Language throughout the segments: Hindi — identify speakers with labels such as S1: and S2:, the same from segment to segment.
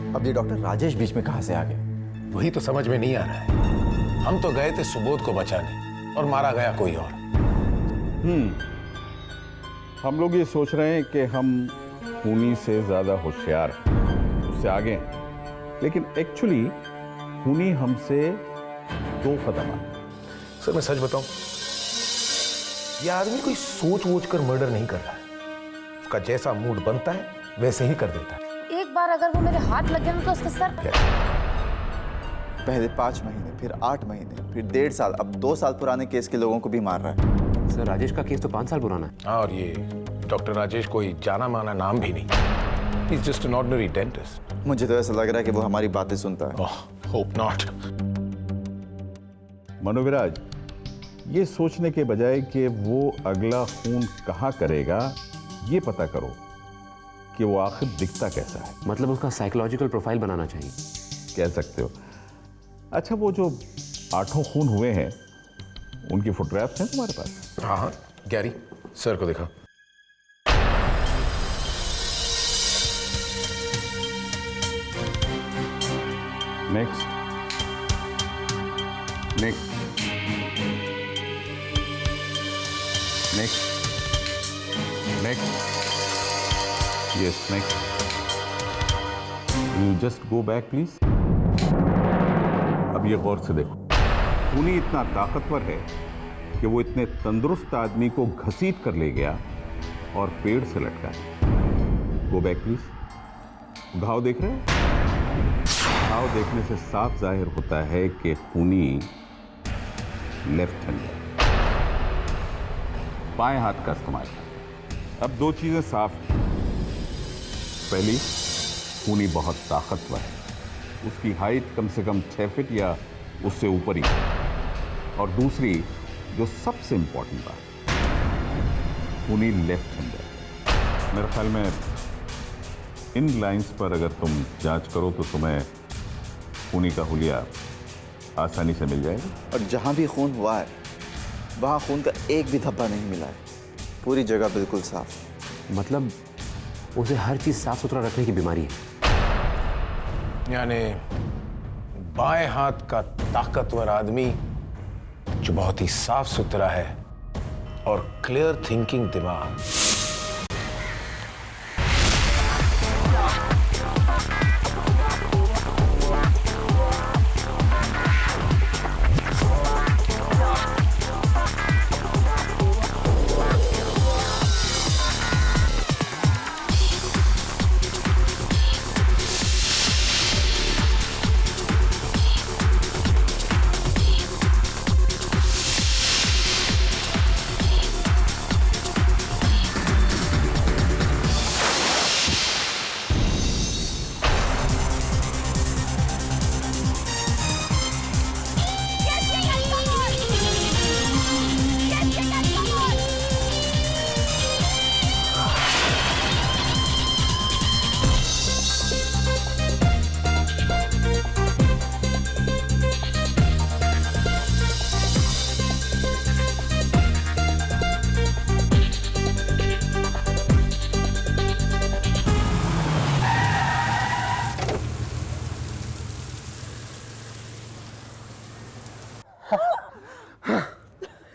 S1: अब ये डॉक्टर राजेश बीच में कहां से आ गया?
S2: वही तो समझ में नहीं आ रहा है। हम तो गए थे सुबोध को बचाने और मारा गया कोई और।
S3: हम लोग ये सोच रहे हैं कि हम खूनी से ज्यादा होशियार हैं, उससे आगे हैं, लेकिन एक्चुअली खूनी हमसे 2 कदम आगे।
S2: सर मैं सच बताऊं, यह आदमी कोई सोच वोच कर मर्डर नहीं कर रहा है। उसका जैसा मूड बनता है वैसे ही कर देता है।
S4: एक बार अगर वो मेरे हाथ लग गया ना तो उसका सर।
S1: पहले 5 महीने, फिर 8 महीने, फिर 1.5 साल, अब 2 साल पुराने केस के लोगों को भी मार रहा है।
S5: सर राजेश का केस तो 5 साल पुराना है।
S2: हाँ, और ये डॉक्टर राजेश कोई जाना माना नाम भी नहीं। He's just an ordinary dentist.
S1: मुझे तो ऐसा लग रहा है कि वो हमारी बातें सुनता है।
S2: Oh, hope not.
S3: मनोविराज, ये सोचने के बजाय कि वो अगला खून कहाँ करेगा, ये पता करो कि वो आखिर दिखता कैसा है।
S5: मतलब उसका साइकोलॉजिकल प्रोफाइल बनाना चाहिए।
S3: कह सकते हो। अच्छा, वो जो 8 खून हुए हैं उनकी फोटोग्राफ्स हैं तुम्हारे पास?
S2: हाँ हाँ, गैरी सर को देखा।
S3: Next next next next yes next. You just go back please. अब ये गौर से देखो, खूनी इतना ताकतवर है कि वो इतने तंदुरुस्त आदमी को घसीट कर ले गया और पेड़ से लटका दिया। Go back please. घाव देख रहे हैं? घाव देखने से साफ जाहिर होता है कि खूनी लेफ्ट हैंड है, बाएं हाथ का इस्तेमाल करता है। अब 2 चीजें साफ हैं। पहली, खूनी बहुत ताकतवर है, उसकी हाइट कम से कम 6 फीट या उससे ऊपर ही है। और दूसरी, जो सबसे इंपॉर्टेंट बात, खूनी लेफ्ट हैंड है। मेरे ख्याल में इन लाइंस पर अगर तुम जांच करो तो तुम्हें खूनी का हुलिया आसानी से मिल जाएगा।
S1: और जहां भी खून हुआ है वहां खून का एक भी धब्बा नहीं मिला है, पूरी जगह बिल्कुल साफ।
S5: मतलब उसे हर चीज साफ सुथरा रखने की बीमारी है।
S2: यानी बाएं हाथ का ताकतवर आदमी जो बहुत ही साफ सुथरा है और क्लियर थिंकिंग दिमाग।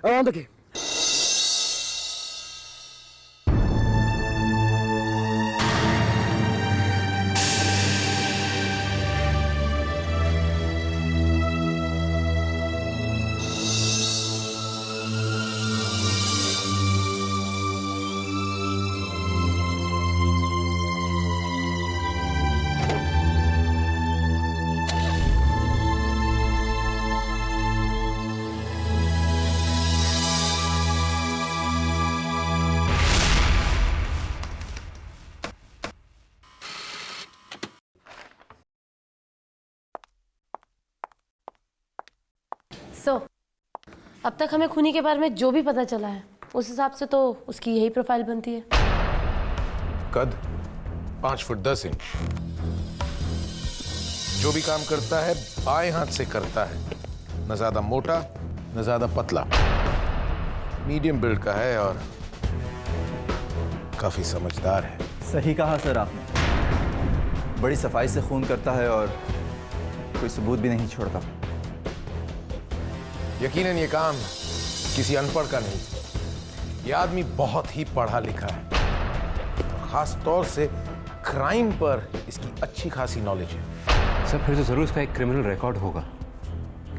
S6: On the game.
S4: अब तक हमें खूनी के बारे में जो भी पता चला है उस हिसाब से तो उसकी यही प्रोफाइल बनती है।
S2: कद 5 फुट 10 इंच। जो भी काम करता है बाएं हाथ से करता है, न ज्यादा मोटा न ज्यादा पतला, मीडियम बिल्ड का है और काफी समझदार है।
S6: सही कहा सर आपने।
S1: बड़ी सफाई से खून करता है और कोई सबूत भी नहीं छोड़ता।
S2: यकीनन ये काम किसी अनपढ़ का नहीं, ये आदमी बहुत ही पढ़ा लिखा है। खास तौर से क्राइम पर इसकी अच्छी खासी नॉलेज है।
S5: सर फिर तो जरूर इसका एक क्रिमिनल रिकॉर्ड होगा,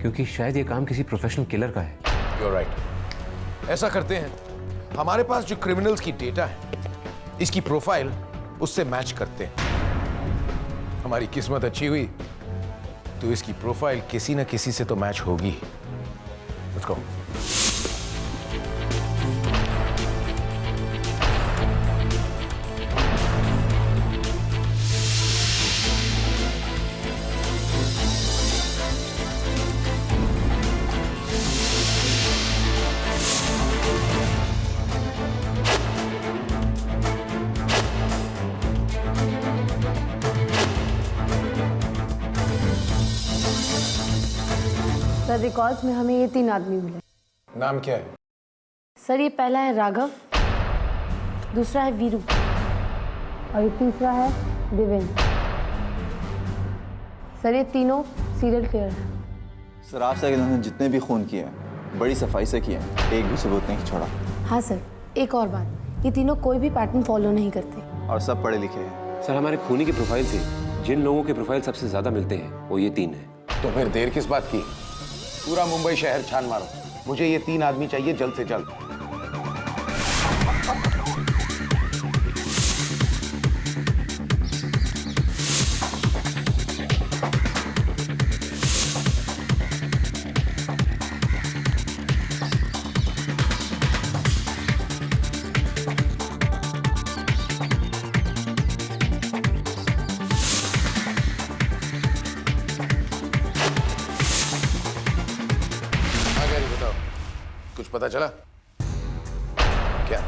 S5: क्योंकि शायद ये काम किसी प्रोफेशनल किलर का है।
S2: You're right। ऐसा करते हैं, हमारे पास जो क्रिमिनल्स की डेटा है, इसकी प्रोफाइल उससे मैच करते हैं। हमारी किस्मत अच्छी हुई तो इसकी प्रोफाइल किसी न किसी से तो मैच होगी। Let's go।
S4: सर रिकॉर्ड्स में हमें ये 3 आदमी मिले।
S2: नाम क्या है?
S4: सर ये पहला है राघव, दूसरा है वीरू और ये तीसरा है देवेंद्र। सर ये तीनों सीरियल किलर हैं।
S1: सर आज तक इन्होंने जितने भी खून किए हैं बड़ी सफाई से किए हैं, एक भी सबूत नहीं छोड़ा।
S4: हाँ सर, एक और बात, ये तीनों कोई भी पैटर्न फॉलो नहीं करते
S1: और सब पढ़े लिखे हैं।
S5: सर हमारे खूनी की प्रोफाइल से जिन लोगों के प्रोफाइल सबसे ज्यादा मिलते हैं वो ये 3 हैं।
S2: तो फिर देर किस बात की? पूरा मुंबई शहर छान मारो, मुझे ये 3 आदमी चाहिए जल्द से जल्द। कुछ पता चला क्या?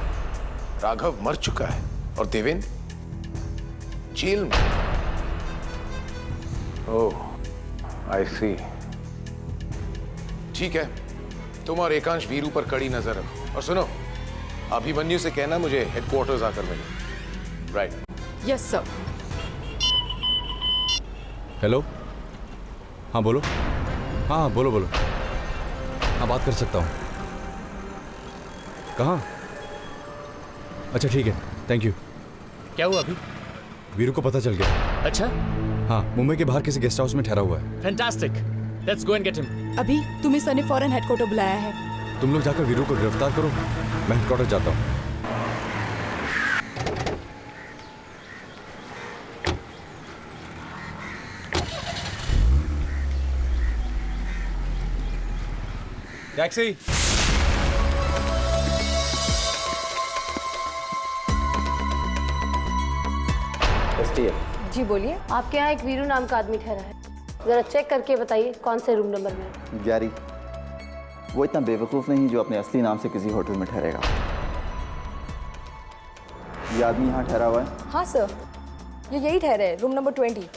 S2: राघव मर चुका है और देवेंद्र जेल में। ओह, आई सी। ठीक है, तुम और एकांश वीरू पर कड़ी नजर रखो। और सुनो, अभिमन्यु से कहना मुझे हेडक्वार्टर्स आकर मिले। राइट?
S6: Yes sir.
S7: हेलो, हाँ बोलो। हाँ बोलो बोलो। हाँ बात कर सकता हूँ। कहाँ? अच्छा ठीक है, थैंक यू।
S8: क्या हुआ अभी?
S7: वीरू को पता चल गया।
S8: अच्छा,
S7: हाँ, मुंबई के बाहर किसी गेस्ट हाउस में ठहरा हुआ है।
S8: Fantastic, let's go and get him.
S6: अभी तुम्हें सर ने फौरन हेडक्वार्टर बुलाया है।
S7: तुम लोग जाकर वीरू को गिरफ्तार करो, मैं हेडक्वार्टर जाता हूँ। टैक्सी।
S6: जी बोलिए।
S4: आपके यहाँ एक वीरू नाम का आदमी ठहरा है, जरा चेक करके बताइए कौन से रूम नंबर में है।
S1: ग्यारी, वो इतना बेवकूफ़ नहीं जो अपने असली नाम से किसी होटल में ठहरेगा। ये आदमी यहाँ ठहरा हुआ है?
S6: हाँ सर, ये यही ठहरे है, रूम नंबर 20।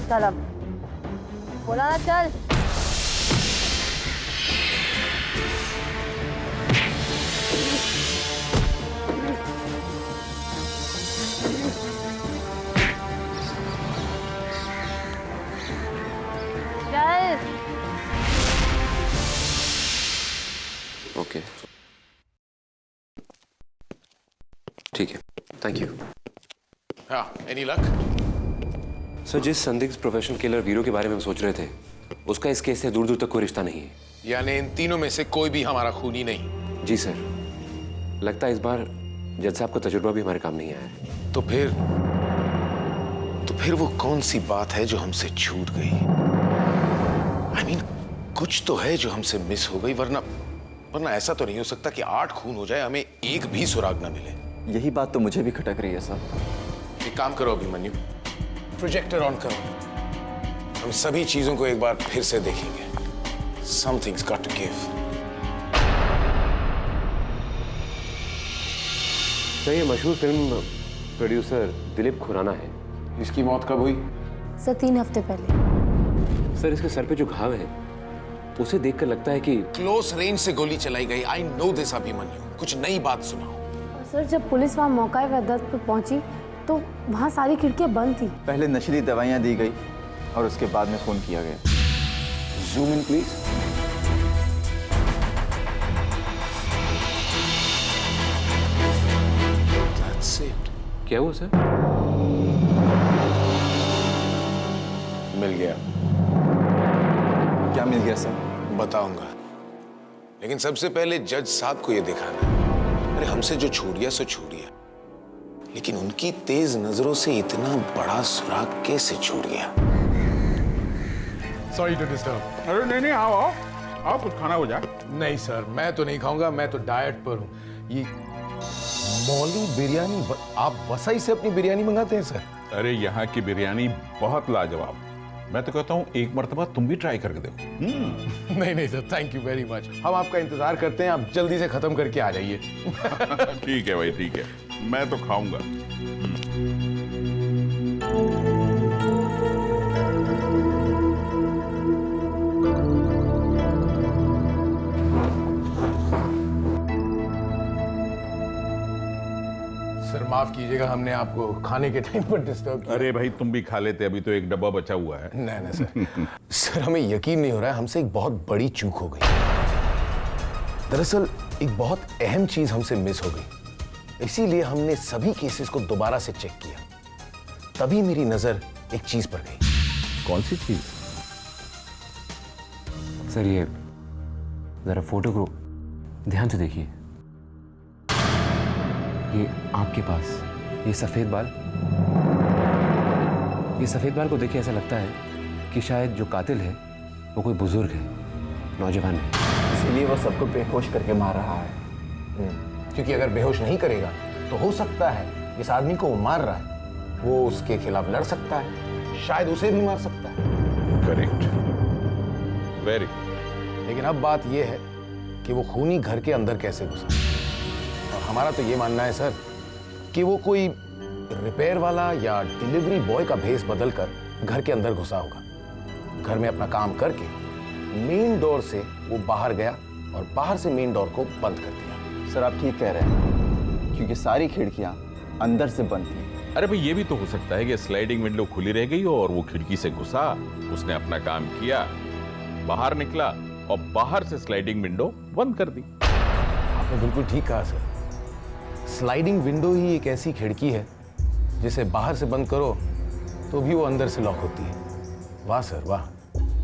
S4: चल अब बोला ना, चल। चल।
S5: ओके, ठीक है, थैंक यू।
S2: हाँ, एनी लक?
S5: सर, जिस संदिग्ध प्रोफेशनल किलर वीरू के बारे में हम सोच रहे थे, उसका इस केस से दूर दूर तक कोई रिश्ता नहीं है।
S2: यानी इन तीनों में से कोई भी हमारा खूनी नहीं?
S5: जी सर, लगता है इस बार जज साहब का तजुर्बा भी हमारे काम नहीं आया है।
S2: तो फिर वो कौन सी बात है जो हमसे छूट गई? I mean, कुछ तो है जो हमसे मिस हो गई, वरना ऐसा तो नहीं हो सकता कि 8 खून हो जाए, हमें एक भी सुराग ना मिले।
S1: यही बात तो मुझे भी खटक रही है साहब।
S2: एक काम करो अभिमन्यु, प्रोजेक्टर ऑन करो, हम सभी चीजों को एक बार फिर से देखेंगे। Something's got to give.
S5: Sir, ये मशहूर फिल्म प्रोड्यूसर दिलीप खुराना है।
S2: इसकी मौत कब हुई?
S4: सर 3 हफ्ते पहले।
S5: सर, इसके सर पे जो घाव है उसे देखकर लगता है कि
S2: क्लोज रेंज से गोली चलाई गई। आई नो दिस अभिमन्यु, कुछ नई बात सुनाओ।
S4: सर, जब पुलिस वहाँ मौका वारदात पर पहुंची तो वहाँ सारी खिड़कियाँ बंद थी।
S1: पहले नशीली दवाइयाँ दी गई और उसके बाद में फोन किया गया।
S2: Zoom in please. That's it.
S5: क्या हुआ सर?
S2: मिल गया।
S1: क्या मिल गया सर?
S2: बताऊंगा, लेकिन सबसे पहले जज साहब को यह दिखाना है। अरे हमसे जो छूट गया सो छूट गया, लेकिन उनकी तेज नजरों से इतना बड़ा सुराग कैसे छूट गया? Sorry to disturb.
S3: अरे नहीं, आओ आओ आओ, कुछ खाना हो जाए।
S2: नहीं सर, मैं तो नहीं खाऊंगा, मैं तो डाइट पर हूँ। ये मौली बिरयानी, आप वसई से अपनी बिरयानी मंगाते हैं सर?
S3: अरे यहाँ की बिरयानी बहुत लाजवाब। मैं तो कहता हूँ एक मर्तबा तुम भी ट्राई करके देखो।
S2: नहीं sir, thank you very much. हम आपका इंतजार करते हैं, आप जल्दी से खत्म करके आ जाइए।
S3: ठीक है भाई, ठीक है, मैं तो खाऊंगा।
S2: सर माफ कीजिएगा, हमने आपको खाने के टाइम पर डिस्टर्ब किया।
S3: अरे भाई, तुम भी खा लेते, अभी तो एक डब्बा बचा हुआ है।
S2: नहीं सर। सर हमें यकीन नहीं हो रहा है, हमसे एक बहुत बड़ी चूक हो गई। दरअसल एक बहुत अहम चीज हमसे मिस हो गई, इसीलिए हमने सभी केसेस को दोबारा से चेक किया। तभी मेरी नजर एक चीज पर गई।
S3: कौन सी चीज?
S5: सर, ये जरा फोटो को ध्यान से देखिए। ये आपके पास ये सफेद बाल को देखिए, ऐसा लगता है कि शायद जो कातिल है वो कोई बुजुर्ग है, नौजवान है।
S1: इसलिए वो सबको बेहोश करके मार रहा है।
S2: क्योंकि अगर बेहोश नहीं करेगा तो हो सकता है इस आदमी को वो मार रहा है, वो उसके खिलाफ लड़ सकता है, शायद उसे भी मार सकता है।
S3: Correct, very.
S2: लेकिन अब बात यह है कि वो खूनी घर के अंदर कैसे घुसा। और हमारा तो ये मानना है सर कि वो कोई रिपेयर वाला या डिलीवरी बॉय का भेस बदलकर घर के अंदर घुसा होगा। घर में अपना काम करके मेन डोर से वो बाहर गया और बाहर से मेन डोर को बंद कर दिया।
S1: सर आप ठीक कह रहे हैं, क्योंकि सारी खिड़कियां अंदर से बंद थी।
S3: अरे भाई, ये भी तो हो सकता है कि स्लाइडिंग विंडो खुली रह गई हो और वो खिड़की से घुसा, उसने अपना काम किया, बाहर निकला और बाहर से स्लाइडिंग विंडो बंद कर दी।
S2: आपने बिल्कुल ठीक कहा सर। स्लाइडिंग विंडो ही एक ऐसी खिड़की है जिसे बाहर से बंद करो तो भी वो अंदर से लॉक होती है। वाह सर वाह।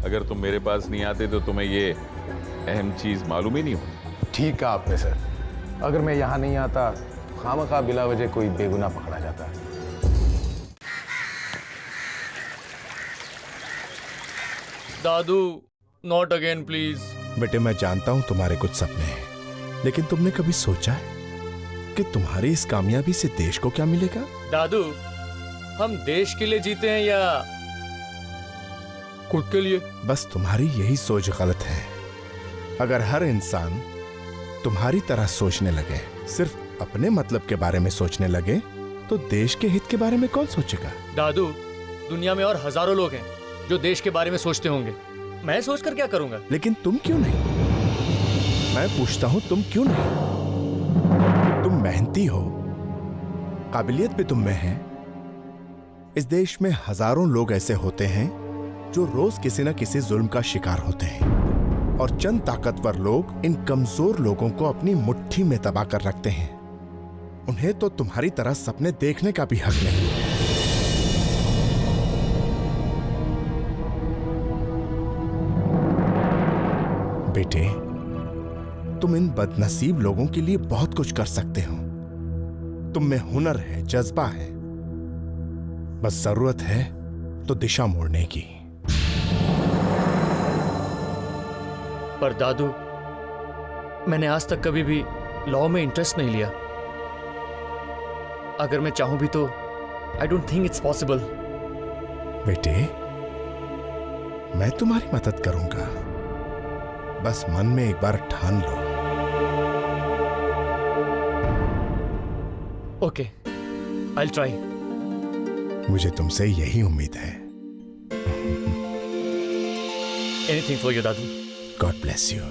S3: अगर तुम मेरे पास नहीं आते तो तुम्हें ये अहम चीज मालूम ही नहीं हो।
S2: ठीक कहा आपने सर, अगर मैं यहाँ नहीं आता तो खामखा बिला वजह कोई बेगुनाह पकड़ा जाता।
S8: दादू, नॉट अगेन प्लीज।
S9: बेटे, मैं जानता हूं तुम्हारे कुछ सपने हैं, लेकिन तुमने कभी सोचा है कि तुम्हारी इस कामयाबी से देश को क्या मिलेगा?
S8: दादू, हम देश के लिए जीते हैं या खुद के लिए?
S9: बस तुम्हारी यही सोच गलत है। अगर हर इंसान तुम्हारी तरह सोचने लगे, सिर्फ अपने मतलब के बारे में सोचने लगे, तो देश के हित के बारे में कौन सोचेगा?
S8: दादू, दुनिया में और हजारों लोग हैं जो देश के बारे में सोचते होंगे। मैं सोचकर क्या करूंगा?
S9: लेकिन तुम क्यों नहीं? मैं पूछता हूं, तुम क्यों नहीं? तुम मेहनती हो, काबिलियत भी तुम में है। इस देश में हजारों लोग ऐसे होते हैं जो रोज किसी न किसी जुल्म का शिकार होते हैं, और चंद ताकतवर लोग इन कमजोर लोगों को अपनी मुट्ठी में दबा कर रखते हैं। उन्हें तो तुम्हारी तरह सपने देखने का भी हक नहीं। बेटे, तुम इन बदनसीब लोगों के लिए बहुत कुछ कर सकते हो। तुम में हुनर है, जज्बा है, बस जरूरत है तो दिशा मोड़ने की।
S8: पर दादू, मैंने आज तक कभी भी लॉ में इंटरेस्ट नहीं लिया। अगर मैं चाहूं भी तो I don't think it's possible.
S9: बेटे, मैं तुम्हारी मदद करूंगा, बस मन में एक बार ठान लो।
S8: Okay, I will try.
S9: मुझे तुमसे यही उम्मीद है।
S8: एनीथिंग फॉर यू दादू।
S9: God bless you.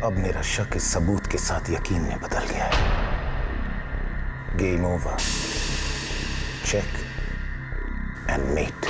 S10: अब मेरा शक इस सबूत के साथ यकीन में बदल गया है। Game over. Check and met.